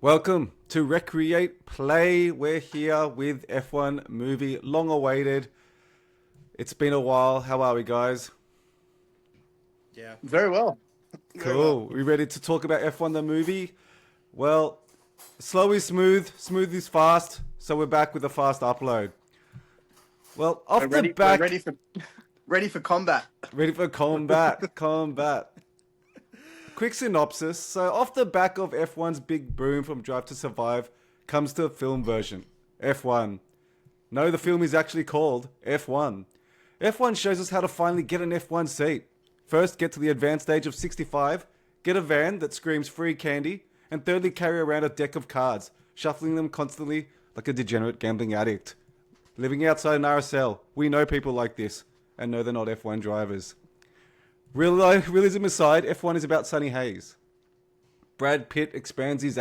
Welcome to Recreate Play. We're here with F1 movie, long awaited. It's been a while. How are we, guys? Yeah. Very well. Very well. Cool. We ready to talk about F1 the movie? Well, slow is smooth, smooth is fast. So we're back with a fast upload. Well, off We're the ready, back, we're ready for combat. ready for combat. Quick synopsis. So off the back of F1's big boom from Drive to Survive comes the film version, F1. No, the film is actually called F1. F1 shows us how to finally get an F1 seat. First, get to the advanced age of 65, get a van that screams free candy, and thirdly, carry around a deck of cards, shuffling them constantly like a degenerate gambling addict. Living outside an RSL, we know people like this, and no, they're not F1 drivers. Realism aside, F1 is about Sunny Hayes. Brad Pitt expands his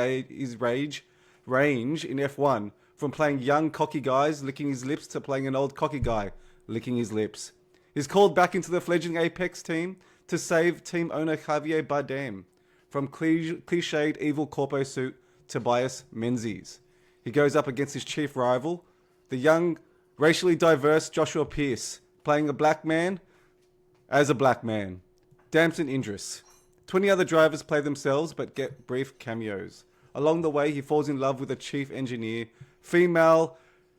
range in F1 from playing young cocky guys licking his lips to playing an old cocky guy licking his lips. He's called back into the fledgling Apex team to save team owner Javier Bardem from cliched evil corpo suit Tobias Menzies. He goes up against his chief rival, the young, racially diverse Joshua Pierce, playing a black man as a black man. Damson Idris. 20 other drivers play themselves but get brief cameos. Along the way, he falls in love with a chief engineer, female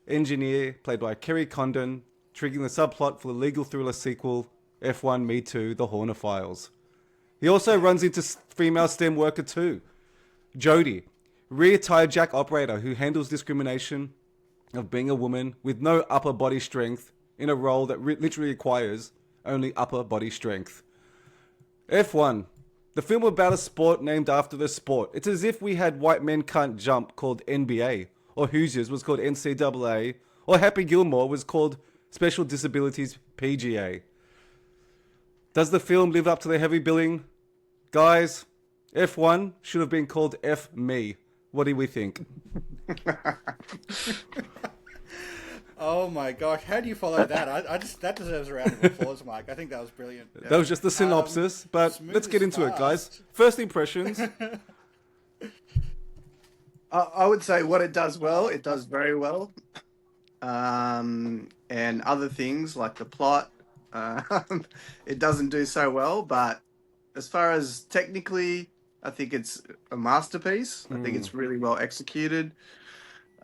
engineer played by Kerry Condon, triggering the subplot for the legal thriller sequel, F1 Me Too, The Horner Files. He also runs into female STEM worker too, Jodie, rear tire jack operator who handles discrimination of being a woman with no upper body strength in a role that literally requires only upper body strength. F1, the film about a sport named after the sport. It's as if we had White Men Can't Jump called NBA, or Hoosiers was called NCAA, or Happy Gilmore was called Special Disabilities PGA. Does the film live up to the heavy billing? Guys, F1 should have been called F Me. What do we think? Oh my gosh, how do you follow that? I just that deserves a round of applause, Mike. I think that was brilliant. Yeah. That was just the synopsis, but let's get into it, guys. First impressions. I would say what it does well, it does very well. And other things like the plot, it doesn't do so well. But as far as technically, I think it's a masterpiece. I think it's really well executed.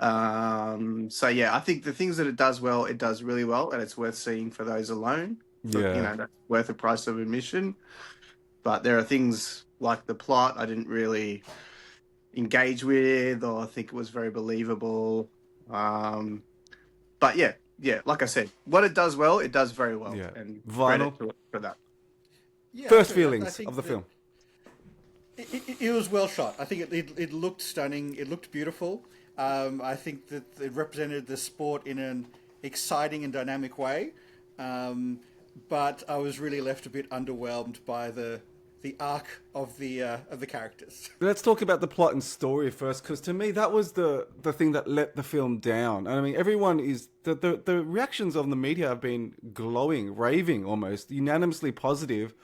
So yeah, I think the things that it does well, it does really well, and it's worth seeing for those alone. Yeah. That's worth a price of admission. But there are things like the plot I didn't really engage with, or think it was very believable. But yeah, like I said, what it does well, it does very well. Yeah. And Vinyl. credit to it for that. Yeah, First I feelings think of the film. It was well shot. I think it looked stunning. It looked beautiful. I think that it represented the sport in an exciting and dynamic way. But I was really left a bit underwhelmed by the arc of the characters. Let's talk about the plot and story first, because to me that was the thing that let the film down. And I mean, everyone is the reactions on the media have been glowing, raving, almost unanimously positive.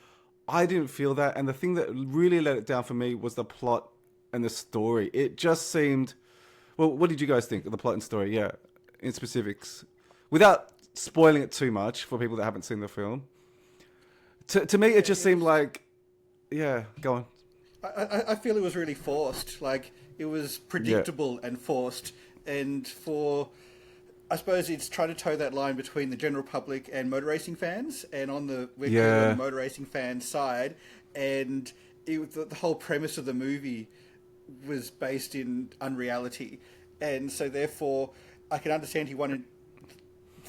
I didn't feel that, and the thing that really let it down for me was the plot and the story. It just seemed. Well, what did you guys think of the plot and story? Yeah, in specifics, without spoiling it too much for people that haven't seen the film. To me, it just seemed like. Yeah, go on. I feel it was really forced. Like, it was predictable and forced. And I suppose it's trying to toe that line between the general public and motor racing fans. And on the motor racing fan side. And the whole premise of the movie was based in unreality. And so therefore, I can understand he wanted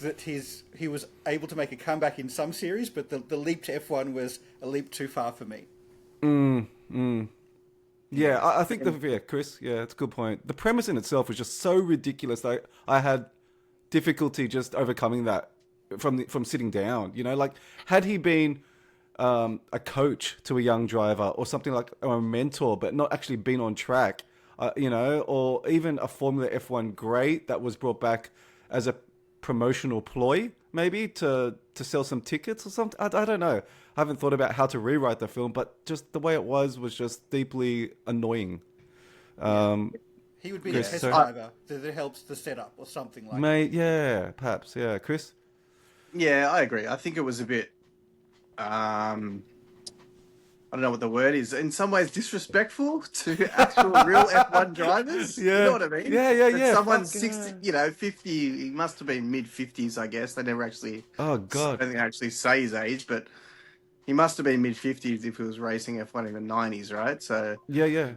that he was able to make a comeback in some series, but the leap to F1 was a leap too far for me. Yeah, I think Chris, yeah, it's a good point. The premise in itself was just so ridiculous that I had difficulty just overcoming that from sitting down. You know, like had he been a coach to a young driver or something like a mentor, but not actually been on track, you know, or even a Formula F1 great that was brought back as a promotional ploy, maybe to sell some tickets or something. I don't know. I haven't thought about how to rewrite the film, but just the way it was just deeply annoying. He would be the Chris, test sorry. driver that helps the setup or something like that. Mate, yeah, perhaps, yeah. Chris? Yeah, I agree. I think it was a bit, I don't know what the word is. In some ways, disrespectful to actual real F1 drivers. You know what I mean? Yeah, yeah, That yeah. someone's Fucking 60, hell. 50. He must have been mid-50s, I guess. They never actually, Oh, I God. don't think they actually say his age, but he must have been mid-50s if he was racing F1 in the 90s, right? So Yeah, yeah.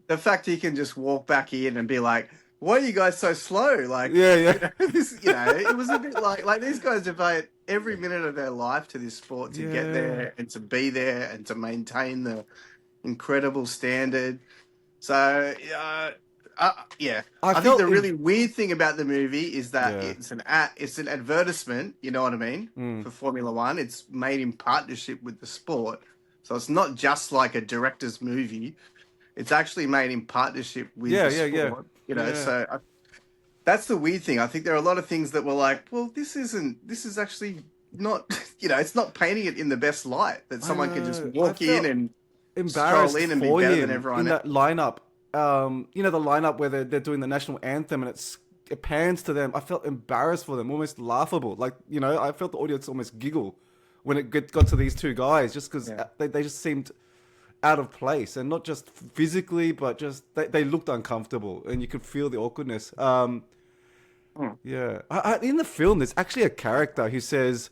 the fact he can just walk back in and be like, "Why are you guys so slow?" Like, Yeah, yeah. it was a bit like these guys devote every minute of their life to this sport to get Yeah. there and to be there and to maintain the incredible standard. So, yeah, I I think felt the in- really weird thing about the movie is that Yeah. it's an advertisement. You know what I mean? For Formula One, it's made in partnership with the sport, so it's not just like a director's movie. It's actually made in partnership with Yeah, the yeah, yeah. sport. You know, Yeah. so that's the weird thing. I think there are a lot of things that were like, well, this is actually not, it's not painting it in the best light that someone can just know. walk I in felt and embarrassed stroll in and be for better him than everyone in else. that lineup. The lineup where they're doing the national anthem and it pans to them. I felt embarrassed for them, almost laughable. Like, I felt the audience almost giggle when it got to these two guys, just because Yeah. they just seemed out of place, and not just physically, but just they looked uncomfortable, and you could feel the awkwardness. Yeah, in the film, there's actually a character who says,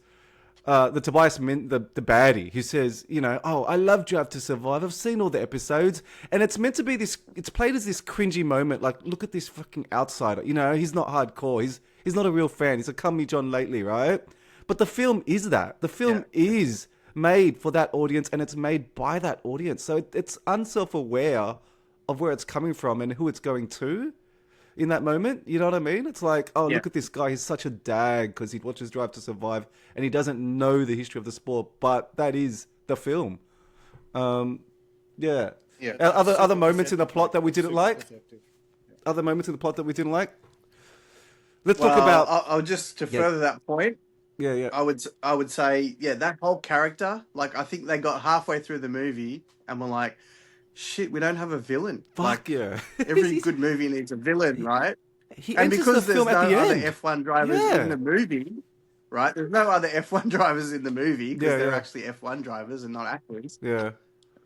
the Tobias Mint, the baddie, who says, "Oh, I love Drive to Survive. I've seen all the episodes," and it's meant to be this. It's played as this cringy moment, like, look at this fucking outsider. He's not hardcore. He's not a real fan. He's a come me John lately, right? But the film is that. The film is made for that audience, and it's made by that audience. So it's unself-aware of where it's coming from and who it's going to in that moment. You know what I mean? It's like, oh, look at this guy. He's such a dag because he watches Drive to Survive and he doesn't know the history of the sport. But that is the film. Yeah. Yeah. Other moments in the plot that we didn't Super like? perceptive. Other moments in the plot that we didn't like? Let's Well, talk about... I'll just to further that point. Yeah, yeah. I would say, that whole character, like, I think they got halfway through the movie and were like, shit, we don't have a villain. Fuck Like, yeah. every good movie needs a villain, right? He And enters because the there's film no at the other end. F1 drivers Yeah. in the movie, right? There's no other F1 drivers in the movie because Yeah, they're yeah. actually F1 drivers and not actors. Yeah.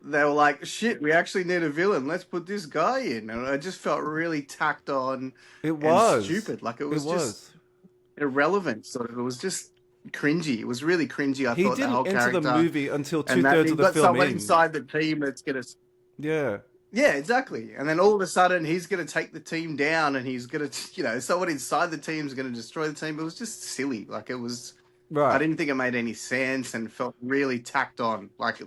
They were like, shit, we actually need a villain. Let's put this guy in. And I just felt really tacked on It and was. stupid. Like, it was It just irrelevant, sort of. It was just cringy. It was really cringy, I He thought, the didn't whole enter character. the movie until And that two-thirds you've of the got film someone in. inside the team that's going to... Yeah. Yeah, exactly. And then all of a sudden, he's going to take the team down, and he's going to, someone inside the team is going to destroy the team. It was just silly. Like, it was... Right. I didn't think it made any sense and felt really tacked on. Like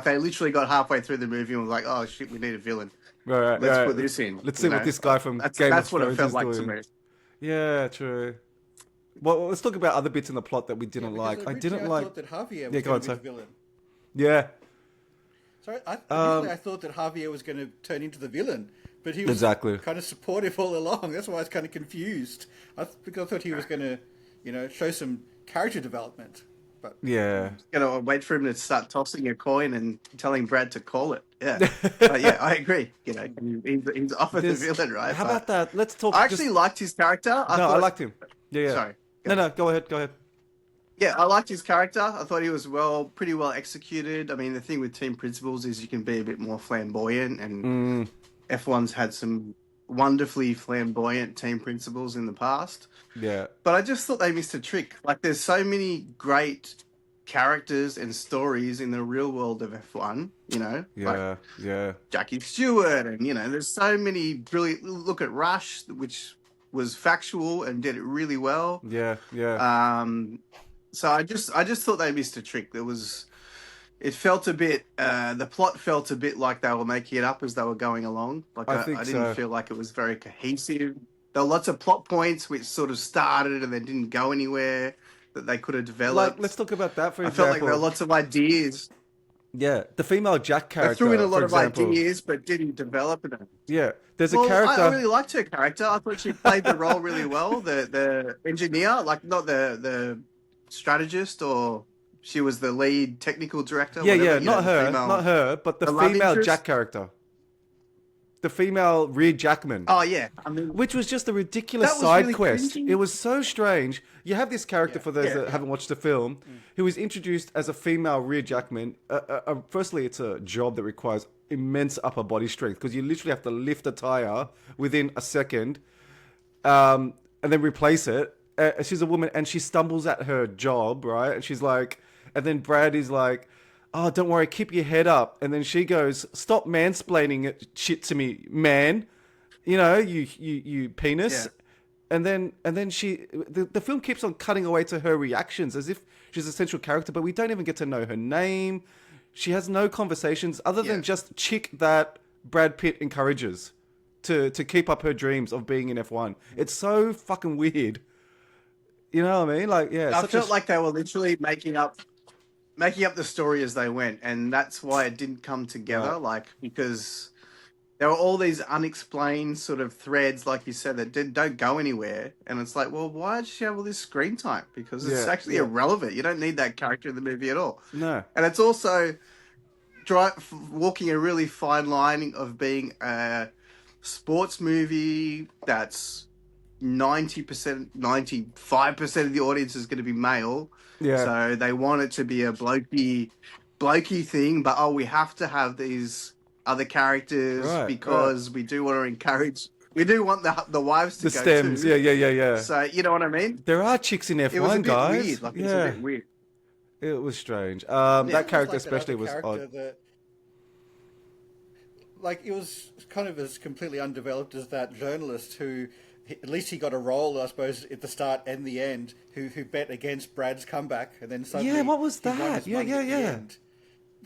they literally got halfway through the movie and was like, "Oh shit, we need a villain. Right. Let's right. put this in." Let's you see what know? this guy from That's Game of what it Thrones felt is like to doing. me. Yeah, true. Well, let's talk about other bits in the plot that we didn't Because like. I originally didn't like. thought that Javier was Yeah, go going on, to be sorry. the villain. Yeah, Sorry, initially I thought that Javier was going to turn into the villain, but he was Exactly. kind of supportive all along. That's why I was kind of confused. Because I thought he was going to, show some character development. But yeah. Gonna wait for him to start tossing a coin and telling Brad to call it. Yeah, but yeah, I agree. He's offered the There's- villain, right? How But about that? Let's talk. I actually liked his character. I liked him. Yeah, yeah. Sorry. No, go ahead. Go ahead. Yeah, I liked his character. I thought he was pretty well executed. I mean, the thing with team principals is you can be a bit more flamboyant, and F1's had some wonderfully flamboyant team principals in the past. Yeah. But I just thought they missed a trick. Like, there's so many great characters and stories in the real world of F1, like Yeah. Jackie Stewart, and, there's so many brilliant... Look at Rush, which was factual and did it really well. Yeah. Yeah. So I just thought they missed a trick. It felt a bit, the plot felt a bit like they were making it up as they were going along. Like, I think I didn't so. feel like it was very cohesive. There were lots of plot points which sort of started and then didn't go anywhere that they could have developed. Like, let's talk about that for I example. felt like there were lots of ideas. Yeah, the female Jack They character. threw in a lot for of example. ideas but didn't develop them. Yeah, there's a Well, character. I really liked her character. I thought she played the role really well. The engineer, like, not the strategist, or she was the lead technical director. Yeah, whatever, not her, female- not her, but the the love female interest? Jack character. the female Rhea Jackman. Oh yeah, I mean, Which was just a ridiculous that was side really quest. cringy. It was so strange. You have this character, for those that haven't watched the film, who is introduced as a female Rhea Jackman. Firstly, it's a job that requires immense upper body strength because you literally have to lift a tire within a second and then replace it. She's a woman and she stumbles at her job, right? And she's like, and then Brad is like, oh, don't worry, keep your head up. And then she goes, stop mansplaining shit to me, man. You know, you penis. Yeah. And then the film keeps on cutting away to her reactions as if she's a central character, but we don't even get to know her name. She has no conversations other than just chick that Brad Pitt encourages to keep up her dreams of being in F1. It's so fucking weird. You know what I mean? Like, yeah. I felt like they were literally making up the story as they went, and that's why it didn't come together. Right. Like, because there were all these unexplained sort of threads, like you said, that don't go anywhere. And it's like, well, why does she have all this screen time? Because it's actually irrelevant. You don't need that character in the movie at all. No. And it's also walking a really fine line of being a sports movie that's 90%, 95% of the audience is going to be male. Yeah. So they want it to be a blokey thing, but we have to have these other characters because we do want to encourage. We do want the wives to The go stems. too. Yeah. So you know what I mean? There are chicks in F1, It was a bit guys. weird. Like, it was a bit weird. It was strange. It That was character like that especially other was character odd. that, like, it was kind of as completely undeveloped as that journalist who, at least he got a role, I suppose, at the start and the end, who bet against Brad's comeback, and then suddenly What was he won that? his money at the Yeah. end.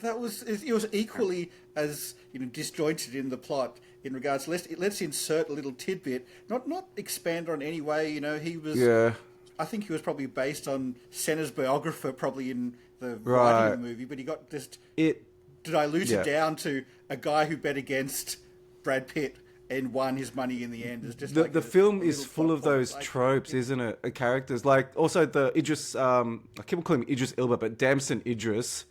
It was equally as disjointed in the plot in regards. Let's insert a little tidbit, not expand on any way. He was. Yeah. I think he was probably based on Senna's biographer, probably in the Right. writing of the movie, but he got just diluted Yeah. down to a guy who bet against Brad Pitt and won his money in the end. It's just The film is full of those tropes, isn't it? Characters like also the Idris. I keep on calling him Idris Elba, but Damson Idris.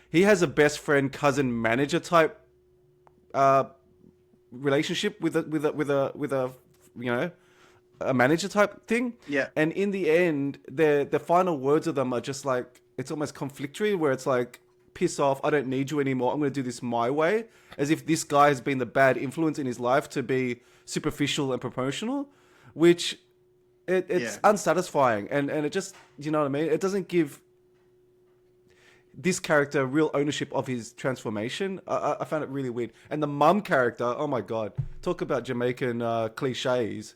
He has a best friend, cousin, manager type relationship with a a manager type thing. Yeah. And in the end, the final words of them are just like, it's almost conflictory, where it's like, piss off, I don't need you anymore, I'm going to do this my way. As if this guy has been the bad influence in his life to be superficial and proportional, which it's unsatisfying. And it just, you know what I mean? It doesn't give this character real ownership of his transformation. I found it really weird. And the mum character, oh my God, talk about Jamaican cliches.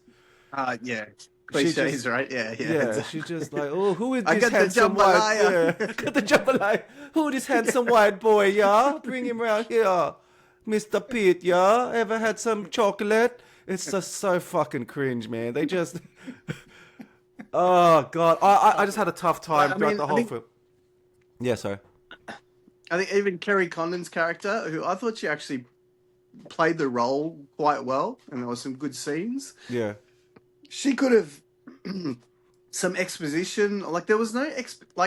Cliches, just, right? Yeah. Yeah, she's just like, oh, who is I this got the handsome white? jambalaya. Yeah, got the jambalaya. Who this handsome white boy? Yeah, bring him around here, Mr. Pitt. Yeah, ever had some chocolate? It's just so fucking cringe, man. They just, oh God, I just had a tough time throughout the whole film. Yeah, sorry. I think even Kerry Condon's character, who I thought she actually played the role quite well, and there were some good scenes. Yeah. She could have some exposition. Like, there was no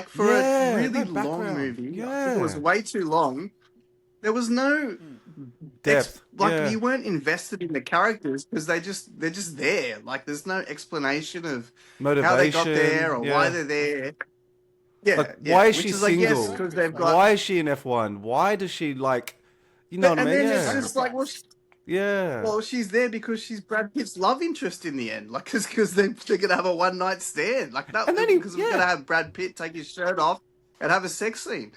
for a really long movie. I think it was way too long. There was no depth. You weren't invested in the characters because they're just there. Like, there's no explanation of motivation, how they got there or why they're there. Yeah, like, why is she single? Because they've got. Why is she in F1? Why does she like? You know what I mean? And then it's just like, yeah. Well, she's there because she's Brad Pitt's love interest in the end. Like, because they're gonna have a one night stand. Like that, because we're gonna have Brad Pitt take his shirt off and have a sex scene.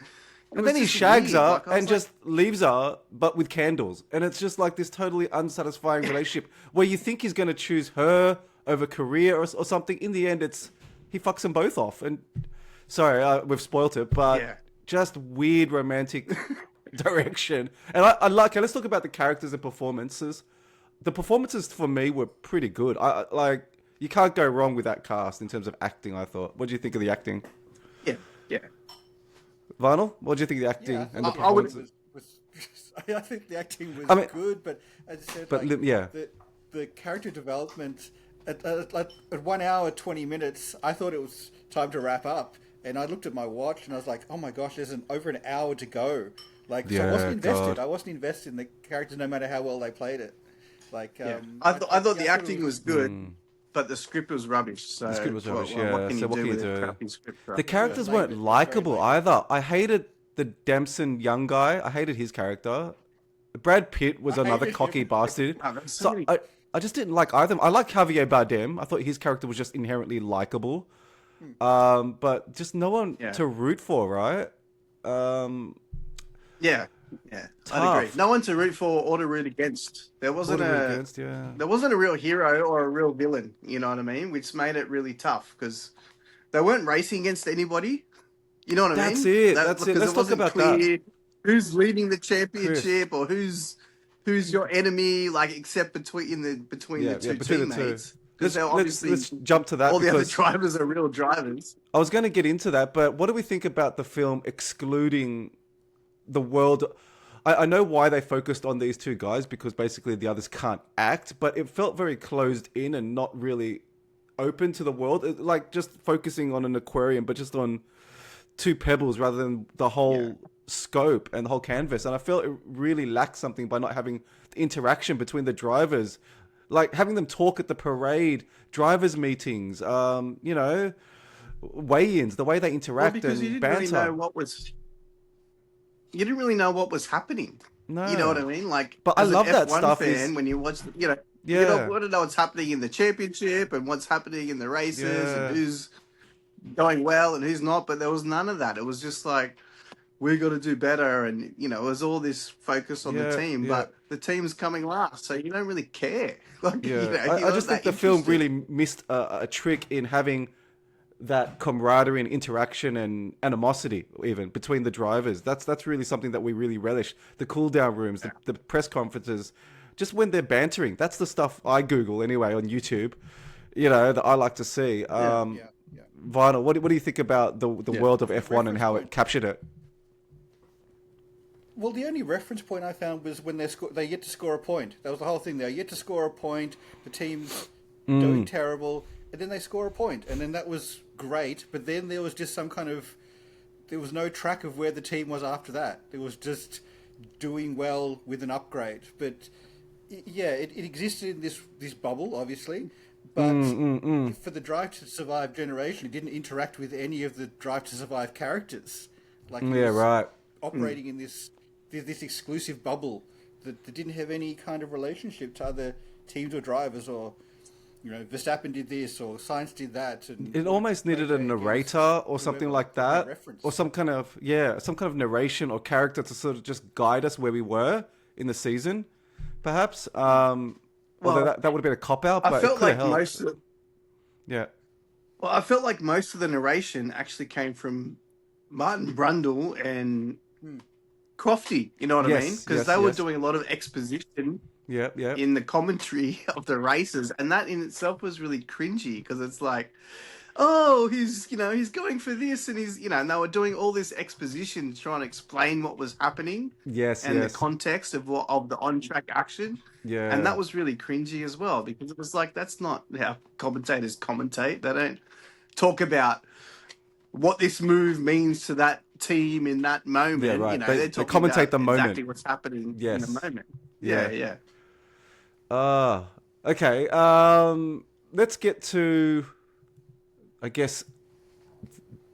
And then he shags her and just leaves her, but with candles. And it's just like this totally unsatisfying relationship where you think he's going to choose her over career or something. In the end, he fucks them both off. And sorry, we've spoilt it, but just weird romantic direction. And I like. Let's talk about the characters and performances. The performances for me were pretty good. I like. You can't go wrong with that cast in terms of acting. I thought. What do you think of the acting? Yeah. Vinyl, what do you think of the acting and the performances? I think the acting was good, but as I said, the character development at 1 hour 20 minutes, I thought it was time to wrap up, and I looked at my watch and I was like, oh my gosh, there's over an hour to go. Like, so I wasn't invested. I wasn't invested in the characters, no matter how well they played it. Like, I thought the yeah, I acting was good, but the script was rubbish. So The script was rubbish, what can so you what do can you with a do? crappy script? The Right? characters Yeah, weren't lame. It was very likable lame. either. I hated the Damson young guy. I hated his character. Brad Pitt was I another hated cocky him. bastard. Oh, there's so So many. I just didn't like either. I like Javier Bardem. I thought his character was just inherently likable. But just no one Yeah. to root for, right? Yeah, yeah, I'd agree. Tough. No one to root for or to root against. There What wasn't to root a against, yeah. there wasn't a real hero or a real villain. You know what I mean? Which made it really tough because they weren't racing against anybody. You know what I mean? That's it. That's it. Because Let's it talk wasn't about clear that. who's leading the Chris. championship or who's your enemy. Like except between the Yeah, two between the two. teammates. Because they're Let's obviously jump to that all the other because drivers are real drivers. I was going to get into that, but what do we think about the film excluding the world? I know why they focused on these two guys because basically the others can't act, but it felt very closed in and not really open to the world. Like just focusing on an aquarium, but just on two pebbles rather than the whole scope and the whole canvas. And I felt it really lacked something by not having the interaction between the drivers. Like having them talk at the parade, drivers' meetings, you know, weigh-ins, the way they interact Because you and didn't really know banter. you didn't really know what was happening. No. You know what I mean? Like, But I as an love that F1 stuff fan, is- when you watch, you Yeah. want to know what's happening in the championship and what's happening in the races Yeah. and who's going well and who's not. But there was none of that. It was just like, we got to do better. And, it was all this focus on the team. Yeah. But the team's coming last, so you don't really care. Like, Yeah, you're I not just think that the film interested. really missed a trick in having that camaraderie and interaction and animosity even between the drivers. That's really something that we really relish. The cool down rooms, the press conferences, just when they're bantering. That's the stuff I Google anyway on YouTube, that I like to see. Yeah. Vinyl, what do you think about the world of F1 and how it point. captured it? Well, the only reference point I found was when they yet to score a point. That was the whole thing. They're yet to score a point. The team's doing terrible, and then they score a point, and then that was great. But then there was just there was no track of where the team was after that. It was just doing well with an upgrade. But yeah, it existed in this bubble, obviously. But for the Drive to Survive generation, it didn't interact with any of the Drive to Survive characters. Like it was Right. operating in this exclusive bubble that didn't have any kind of relationship to other teams or drivers, or Verstappen did this or Sainz did that. And It almost needed a narrator or something like that, or some kind of narration or character to sort of just guide us where we were in the season, perhaps. Although that would have been a cop out, but I it felt could have like helped. most of Yeah, I felt like most of the narration actually came from Martin Brundle and Crofty, you know what I Yes, mean? Because yes, they were yes. doing a lot of exposition yeah. in the commentary of the races, and that in itself was really cringy because it's like, oh, he's going for this, and and they were doing all this exposition to try and explain what was happening Yes, and yes. the context of the on track action. Yeah. And that was really cringy as well because it was like, that's not how commentators commentate. They don't talk about what this move means to that team in that moment. Yeah, right. They're They talking commentate about the moment. exactly what's happening in Yes. the moment. Yeah. Yeah. Okay. Let's get to, I guess,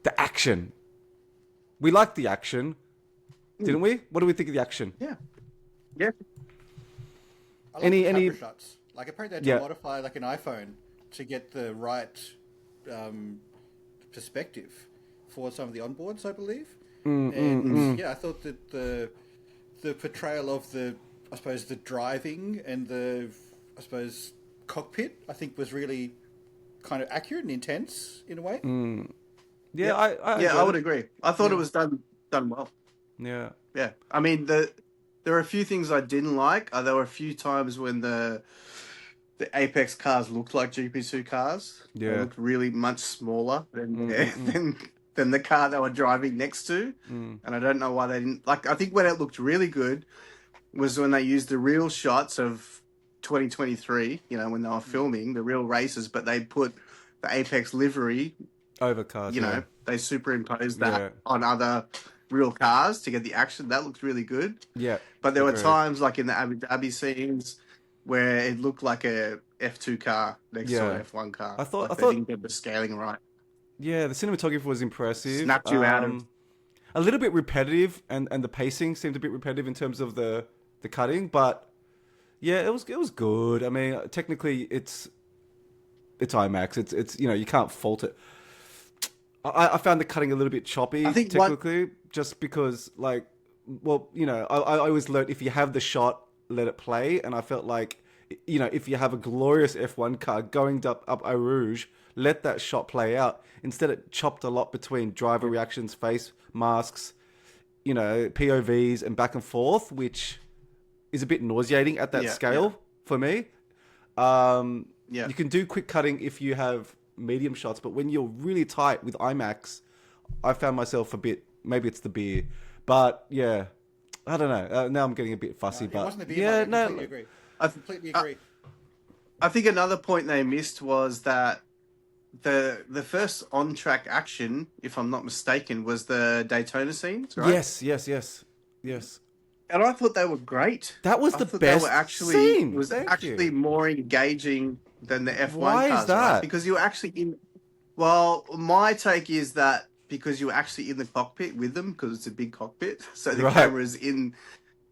the action. We liked the action, didn't we? What do we think of the action? Yeah. I like Any- the any- camera shots. Like apparently they had Yeah. to modify like an iPhone to get the right perspective for some of the onboards, I believe. Yeah, I thought that the portrayal of the driving and the cockpit, I think was really kind of accurate and intense in a way. Yeah, I I enjoyed would it. agree. I thought it was done well. Yeah. Yeah. I mean, there are a few things I didn't like. There were a few times when the Apex cars looked like GP2 cars. Yeah. They looked really much smaller than the car they were driving next to. And I don't know why they didn't. Like, I think when it looked really good was when they used the real shots of 2023, when they were filming the real races, but they put the Apex livery, Overcast. they superimposed that Yeah. on other real cars to get the action. That looked really good. Yeah. But there were Agreed. times, like in the Abu Dhabi scenes, where it looked like a F2 car next to an F1 car. I thought they didn't get the scaling right. Yeah, the cinematography was impressive. Snapped you out of. A little bit repetitive, and the pacing seemed a bit repetitive in terms of the cutting, but yeah, it was good. I mean, technically, it's IMAX. It's you can't fault it. I found the cutting a little bit choppy, technically, just because I always learned if you have the shot, let it play, and I felt like, if you have a glorious F1 car going up Eau Rouge, let that shot play out. Instead, it chopped a lot between driver reactions, face masks, POVs, and back and forth, which is a bit nauseating at that scale for me. You can do quick cutting if you have medium shots, but when you're really tight with IMAX, I found myself a bit, maybe it's the beer, but yeah, I don't know. Now I'm getting a bit fussy, but wasn't the beer, I completely agree. I completely agree. I think another point they missed was that the first on-track action, if I'm not mistaken, was the Daytona scenes, right? Yes. And I thought they were great. That was the best scene. It was Thank actually you. more engaging than the F1 Why cars, is that? right? Because you were actually in... Well, my take is that because you were actually in the cockpit with them, because it's a big cockpit, so the camera's in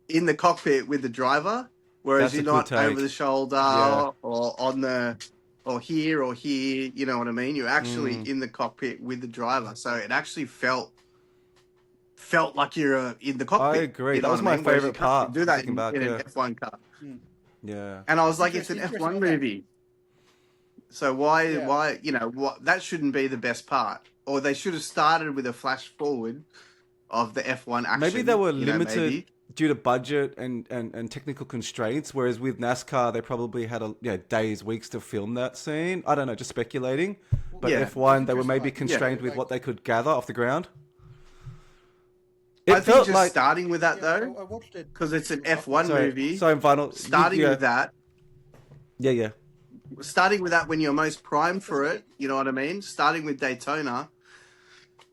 the cockpit with the driver, whereas you're not over the shoulder or on the... or here, you know what I mean? You're actually in the cockpit with the driver. So it actually felt like you're in the cockpit. I agree. You know that was my favorite part. Do that in an F1 car. Yeah. And I was like, it's an F1 movie. So why, that shouldn't be the best part. Or they should have started with a flash forward of the F1 action. Maybe they were limited due to budget and technical constraints, whereas with NASCAR, they probably had days, weeks to film that scene. I don't know, just speculating. But F1, they were maybe constrained with what they could gather off the ground. I think just starting with that, though, I watched it because it's an F1 movie. So, Vinyl, starting with that. Yeah. Starting with that when you're most primed for it, you know what I mean? Starting with Daytona.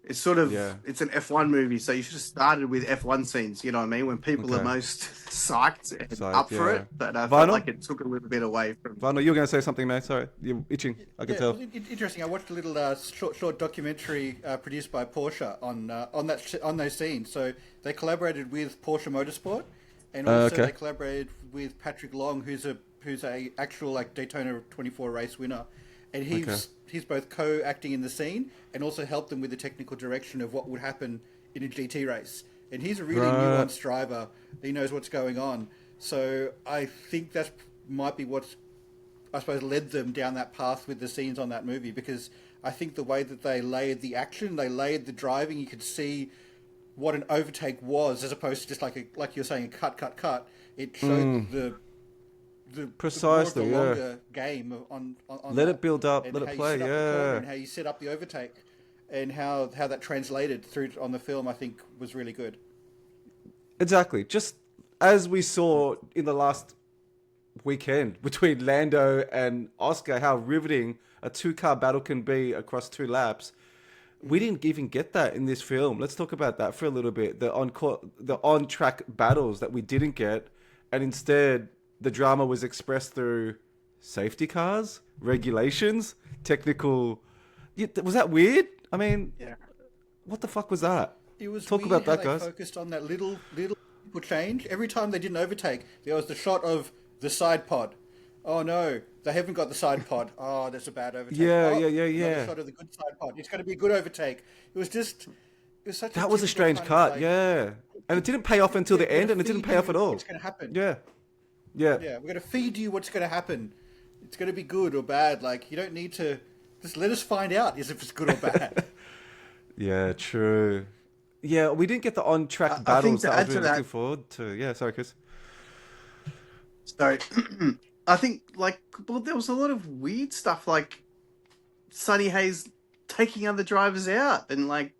It's sort of, it's an F1 movie, so you should have started with F1 scenes, you know what I mean? When people are most psyched and up for it. But I felt like it took a little bit away from... Vinyl, you were going to say something, mate. Sorry, you're itching. I can tell. Interesting. I watched a little short documentary produced by Porsche on those scenes. So they collaborated with Porsche Motorsport, and also they collaborated with Patrick Long, who's a actual Daytona 24 race winner. And he's both co-acting in the scene and also helped them with the technical direction of what would happen in a GT race. And he's a really nuanced driver. He knows what's going on. So I think that might be what, I suppose, led them down that path with the scenes on that movie, because I think the way that they layered the action, they layered the driving, you could see what an overtake was, as opposed to just like you're saying, a cut. It showed the precisely the longer game on let it build up, let it play, and how you set up the overtake, and how that translated through on the film, I think was really good. Exactly, just as we saw in the last weekend between Lando and Oscar, how riveting a two-car battle can be across 2 laps. We didn't even get that in this film. Let's talk about that for a little bit. The on-track battles that we didn't get, and instead the drama was expressed through safety cars, regulations, technical... Was that weird? I mean, what the fuck was that? It was Talk weird about that, how guys. They focused on that little change. Every time they didn't overtake, there was the shot of the side pod. Oh no, they haven't got the side pod. Oh, that's a bad overtake. Yeah. Another shot of the good side pod. It's going to be a good overtake. It was such That was a strange cut, and it didn't pay off until the end, and it didn't pay off at all. It's going to happen. Yeah. We're going to feed you what's going to happen. It's going to be good or bad. You don't need to... Just let us find out if it's good or bad. Yeah, true. Yeah, we didn't get the on-track battles that I was really looking forward to. Yeah, sorry, Chris. Sorry. I think, there was a lot of weird stuff, like Sonny Hayes taking other drivers out and,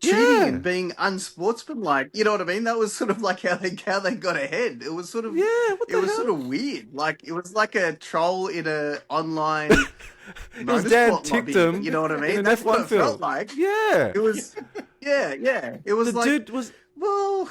cheating and being unsportsmanlike. You know what I mean? That was sort of how they got ahead. It was sort of sort of weird. It was like a troll in a online Dan ticked him. You know what I mean? In an That's F1 what it film. felt like. Yeah. It was. Yeah. It was dude was well,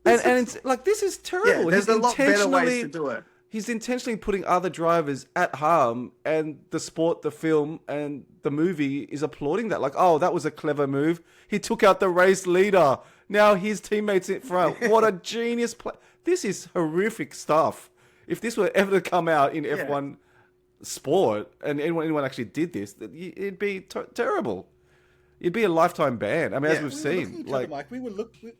and it's this is terrible. Yeah, there's He's a lot better ways intentionally- to do it. he's intentionally putting other drivers at harm, and the sport, the film, and the movie is applauding that. Like, oh, that was a clever move. He took out the race leader. Now his teammates in front. What a genius play. This is horrific stuff. If this were ever to come out in F1 sport, and anyone actually did this, it'd be terrible. It'd be a lifetime ban. I mean, as we've seen. Like, Mike, we were looking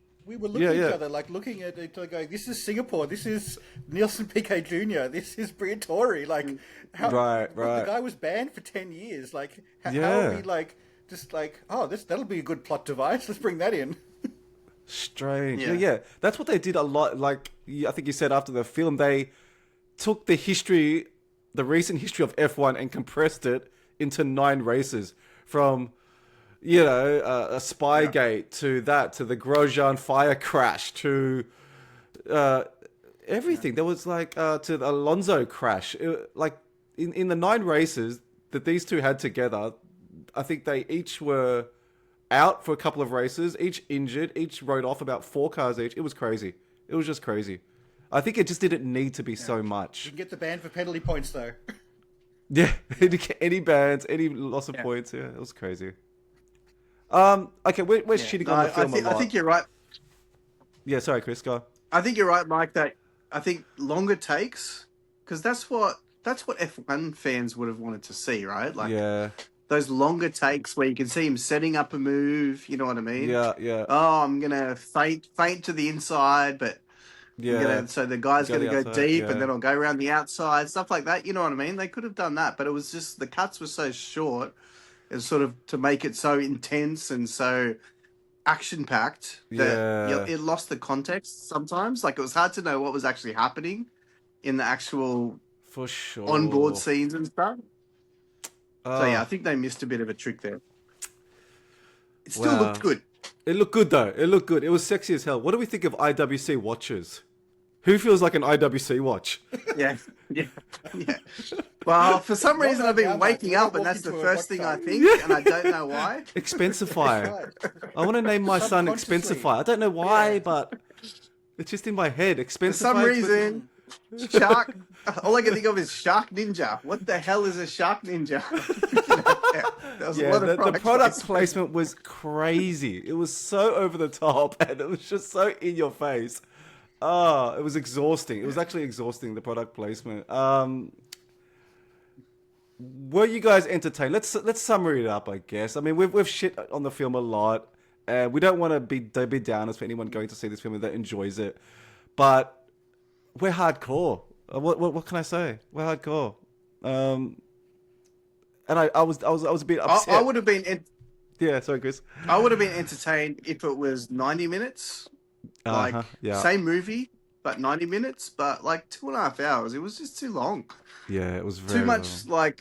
at each other, like looking at it, going, "This is Singapore. This is Nielsen Piquet Jr. This is Briatore." Like, right. The guy was banned for 10 years. Like, how are we like just like, oh, that'll be a good plot device. Let's bring that in. Strange. Yeah. That's what they did a lot. Like, I think you said after the film, they took the recent history of F1 and compressed it into 9 races from, a Spygate to the Grosjean fire crash to everything. There was like to the Alonso crash. Like in the 9 races that these two had together, I think they each were out for a couple of races, each injured, each rode off about 4 cars each. It was crazy. It was just crazy. I think it just didn't need to be so much. You can get the ban for penalty points though. Yeah, any bans, any loss of points. Yeah, it was crazy. Okay, we're shitting on the film a lot. I think you're right. Yeah, sorry, Chris, go. I think you're right, Mike, that I think longer takes, because that's what F1 fans would have wanted to see, right? Like, those longer takes where you can see him setting up a move, you know what I mean? Yeah. Oh, I'm going to feint to the inside, but so the guy's going to go deep and then I'll go around the outside, stuff like that, you know what I mean? They could have done that, but it was just, the cuts were so short, it was sort of to make it so intense and so action-packed that it lost the context sometimes. Like, it was hard to know what was actually happening in the actual for sure onboard scenes and stuff. So I think they missed a bit of a trick there. It still looked good. It looked good though. It looked good. It was sexy as hell. What do we think of IWC watches? Who feels like an IWC watch? Yeah. Well, for some reason I've been waking up and that's the first thing I think, and I don't know why. Expensify. I want to name my son Expensify. I don't know why, but it's just in my head. Expensify. For some reason, Shark. All I can think of is Shark Ninja. What the hell is a Shark Ninja? The product placement was crazy. It was so over the top, and it was just so in your face. It was exhausting. It was actually exhausting, the product placement. Were you guys entertained? Let's summary it up, I guess. I mean, we've shit on the film a lot, and we don't want to be downers for anyone going to see this film that enjoys it, but we're hardcore. What can I say? We're hardcore. And I was a bit upset. I would have been. Yeah, sorry, Chris. I would have been entertained if it was 90 minutes. Same movie, but 90 minutes, but like 2.5 hours. It was just too long. Yeah, it was very too much long.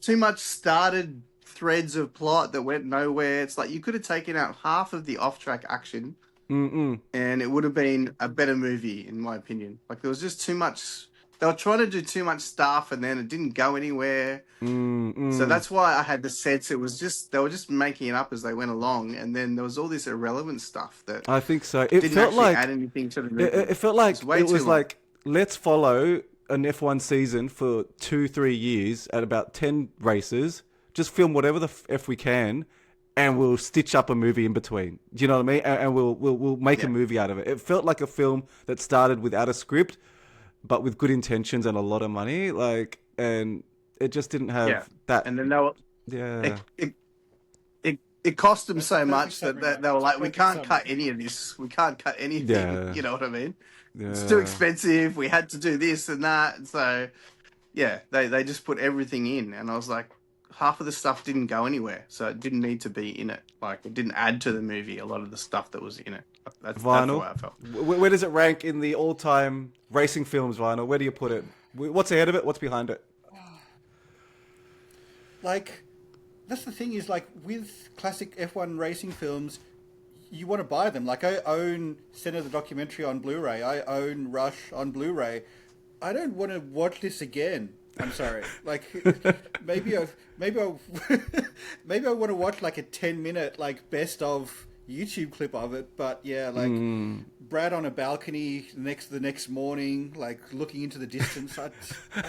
Too much started threads of plot that went nowhere. It's like you could have taken out half of the off-track action, and it would have been a better movie, in my opinion. Like, there was just too much. They were trying to do too much stuff, and then it didn't go anywhere. So that's why I had the sense it was just they were just making it up as they went along, and then there was all this irrelevant stuff that I think so. It didn't felt actually like add anything to the movie. It felt like it was like, let's follow an F1 season for 2-3 years at about 10 races. Just film whatever the F we can, and we'll stitch up a movie in between. Do you know what I mean? And we'll make a movie out of it. It felt like a film that started without a script, but with good intentions and a lot of money. Like, and it just didn't have that. And then they were, it cost them so much that they were like, we can't cut any of this. We can't cut anything. Yeah. You know what I mean? Yeah. It's too expensive. We had to do this and that. And so, they just put everything in. And I was like, half of the stuff didn't go anywhere. So it didn't need to be in it. Like, it didn't add to the movie, a lot of the stuff that was in it. That's the way I felt. Where does it rank in the all-time racing films, Vinyl? Where do you put it? What's ahead of it? What's behind it? Like, that's the thing is, like, with classic F1 racing films, you want to buy them. Like, I own Senna the Documentary on Blu-ray. I own Rush on Blu-ray. I don't want to watch this again. I'm sorry. Like, maybe I want to watch like a 10-minute like best of YouTube clip of it, but yeah, like Brad on a balcony the next morning, like looking into the distance. I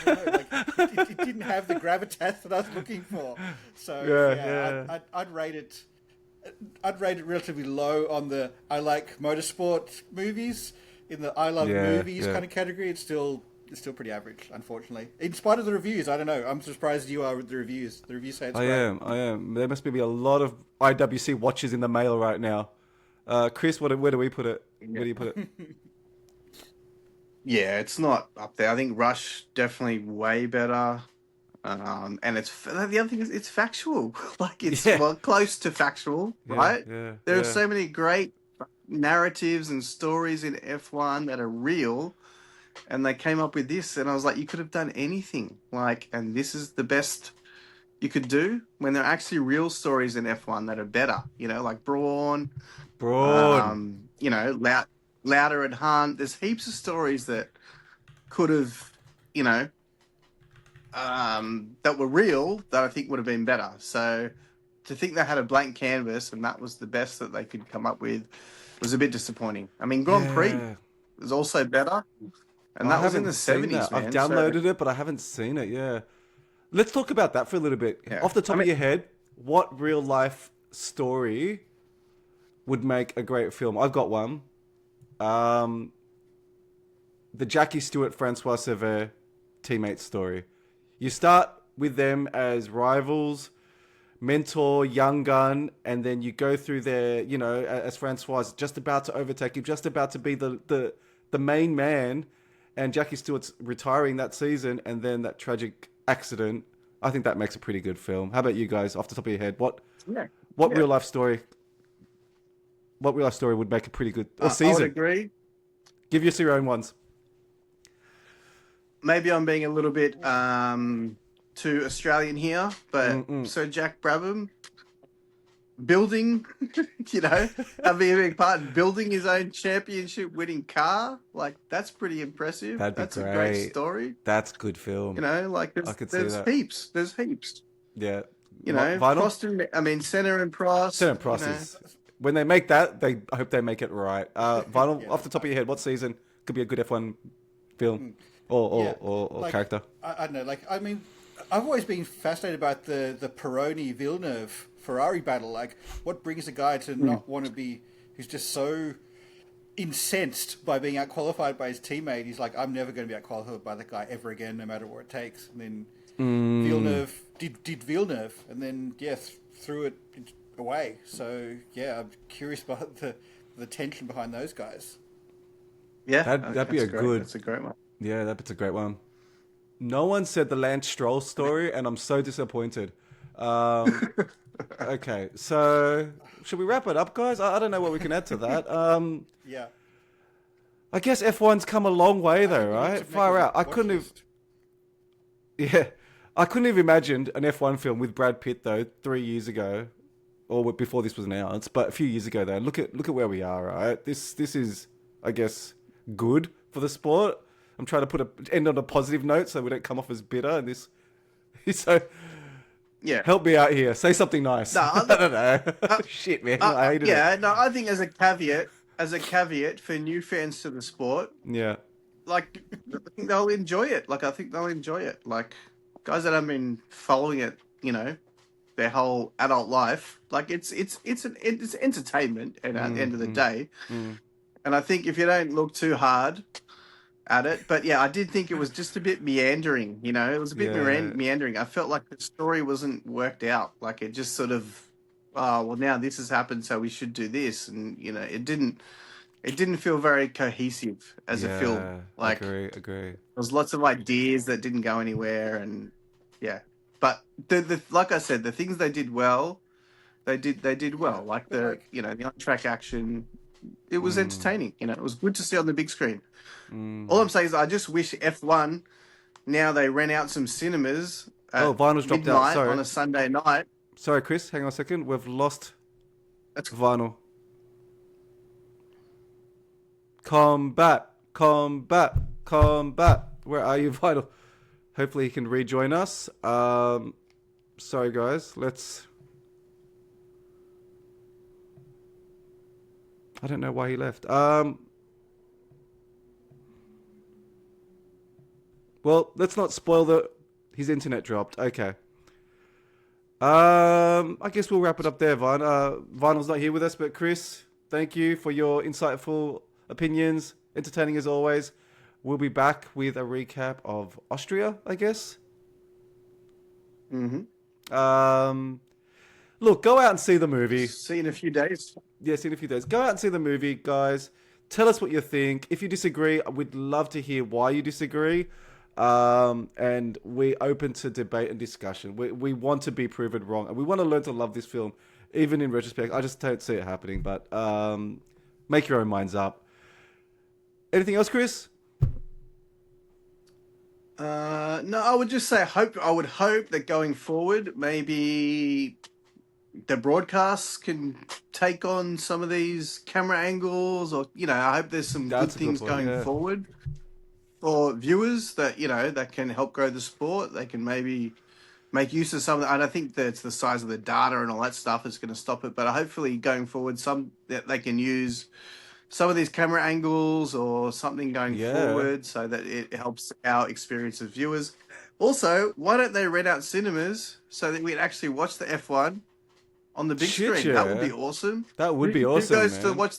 don't know, like it didn't have the gravitas that I was looking for. So Yeah. I'd rate it. I'd rate it relatively low on the I like motorsport movies. In the I love movies kind of category, it's still pretty average, unfortunately. In spite of the reviews, I don't know. I'm surprised you are with the reviews. The reviews say it's great. I am. There must be a lot of IWC watches in the mail right now. Chris, where do we put it? Where do you put it? Yeah, it's not up there. I think Rush definitely way better. And it's the other thing is it's factual. Like it's well close to factual, right? There are so many great narratives and stories in F1 that are real, and they came up with this, and I was like, you could have done anything, like, and this is the best you could do when there are actually real stories in F1 that are better, you know, like Brawn, you know, Louder and Hunt. There's heaps of stories that could have, you know, that were real that I think would have been better. So to think they had a blank canvas and that was the best that they could come up with was a bit disappointing. I mean, Grand Prix was also better, and that was in the 70s. I've downloaded it, but I haven't seen it. Yeah, let's talk about that for a little bit. Off the top of your head, what real life story would make a great film? I've got one. The Jackie Stewart Francois Sever teammate story. You start with them as rivals, mentor, young gun, and then you go through their, you know, as Francois is just about to overtake him, just about to be the main man, and Jackie Stewart's retiring that season, and then that tragic accident. I think that makes a pretty good film. How about you guys, off the top of your head? What real life story? What real life story would make a pretty good season? I would agree. Give us your own ones. Maybe I'm being a little bit too Australian here, but Sir Jack Brabham building, you know, having a big part in building his own championship-winning car, like that's pretty impressive. That's a great story. That's good film. You know, like there's heaps. There's heaps. Yeah. You know, Prost and Senna and Prost. Senna and Prost is, when they make that, I hope they make it right. Vinyl, off the top of your head, what season could be a good F1 film or like, character? I don't know. Like, I mean, I've always been fascinated about the Pironi Villeneuve Ferrari battle. Like, what brings a guy to not want to be, who's just so incensed by being outqualified by his teammate? He's like, I'm never going to be outqualified by that guy ever again, no matter what it takes. And then Villeneuve did Villeneuve, and then threw it away. So I'm curious about the tension behind those guys. Yeah, that'd be That's a great one. Yeah, that's a great one. No one said the Lance Stroll story, and I'm so disappointed. Okay, so should we wrap it up, guys? I don't know what we can add to that. I guess F1's come a long way, though, right? Far out. I couldn't have even imagined an F1 film with Brad Pitt, though, 3 years ago, or before this was announced, but a few years ago, though. Look at where we are, right? This is, I guess, good for the sport. I'm trying to end on a positive note so we don't come off as bitter. And this, so help me out here. Say something nice. No, I don't know. Shit, man. I hated it. No, I think as a caveat for new fans to the sport, like I think they'll enjoy it. Like guys that have been following it, you know, their whole adult life. Like it's entertainment, and at the end of the day, and I think if you don't look too hard at it, but I did think it was just a bit meandering, you know, it was a bit meandering. I felt like the story wasn't worked out, like it just sort of, now this has happened, so we should do this, and you know, it didn't feel very cohesive as a film. Like, agree. There was lots of ideas that didn't go anywhere, and but the like I said, the things they did well, they did well, like the on-track action. It was entertaining, you know, it was good to see on the big screen. All I'm saying is I just wish F1, now they rent out some cinemas at Vinyl's dropped out. Sorry. On a Sunday night. Sorry, Chris, hang on a second. We've lost Vinyl. Combat. Where are you, Vinyl? Hopefully he can rejoin us. Sorry, guys. I don't know why he left. Well, let's not spoil his internet dropped. Okay. I guess we'll wrap it up there, Vine. Vinyl's not here with us, but Chris, thank you for your insightful opinions. Entertaining as always. We'll be back with a recap of Austria, I guess. Look, go out and see the movie. See you in a few days. Yeah, see you in a few days. Go out and see the movie, guys. Tell us what you think. If you disagree, we'd love to hear why you disagree. And we're open to debate and discussion. We want to be proven wrong, and we want to learn to love this film, even in retrospect. I just don't see it happening, but make your own minds up. Anything else, Chris? No, I would just say I would hope that going forward, maybe the broadcasts can take on some of these camera angles, or I hope there's some That's good things going forward for viewers that that can help grow the sport. They can maybe make use of some of and I think that it's the size of the data and all that stuff is going to stop it. But hopefully going forward, that they can use some of these camera angles or something going forward so that it helps our experience as viewers. Also, why don't they rent out cinemas so that we can actually watch the F1 on the big screen? Yeah. That would be awesome. That would be awesome, Who goes man. to watch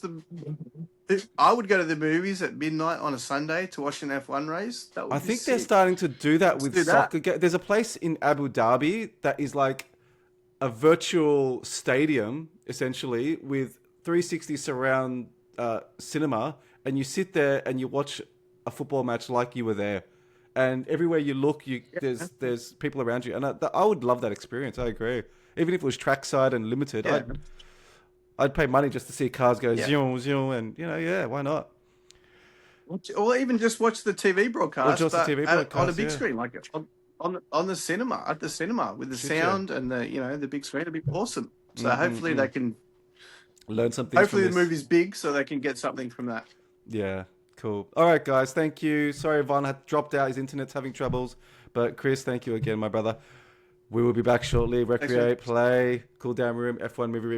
I would go to the movies at midnight on a Sunday to watch an F1 race. That would I be think sick. they're starting to do that with do that. soccer. There's a place in Abu Dhabi that is like a virtual stadium, essentially, with 360 surround cinema, and you sit there and you watch a football match like you were there. And everywhere you look, there's people around you, and I would love that experience. I agree. Even if it was trackside and limited, I'd pay money just to see cars go zoom, zoom, and why not? Or even just watch the TV broadcast, Or just the TV broadcast, on a big screen, like on the cinema, at the cinema with the sound and the big screen. It'd be awesome. So hopefully they can learn something. Hopefully from the this. movie's big, so they can get something from that. Yeah, cool. All right, guys, thank you. Sorry, Von had dropped out. His internet's having troubles, but Chris, thank you again, my brother. We will be back shortly. Recreate, play, cool down room, F1 movie review.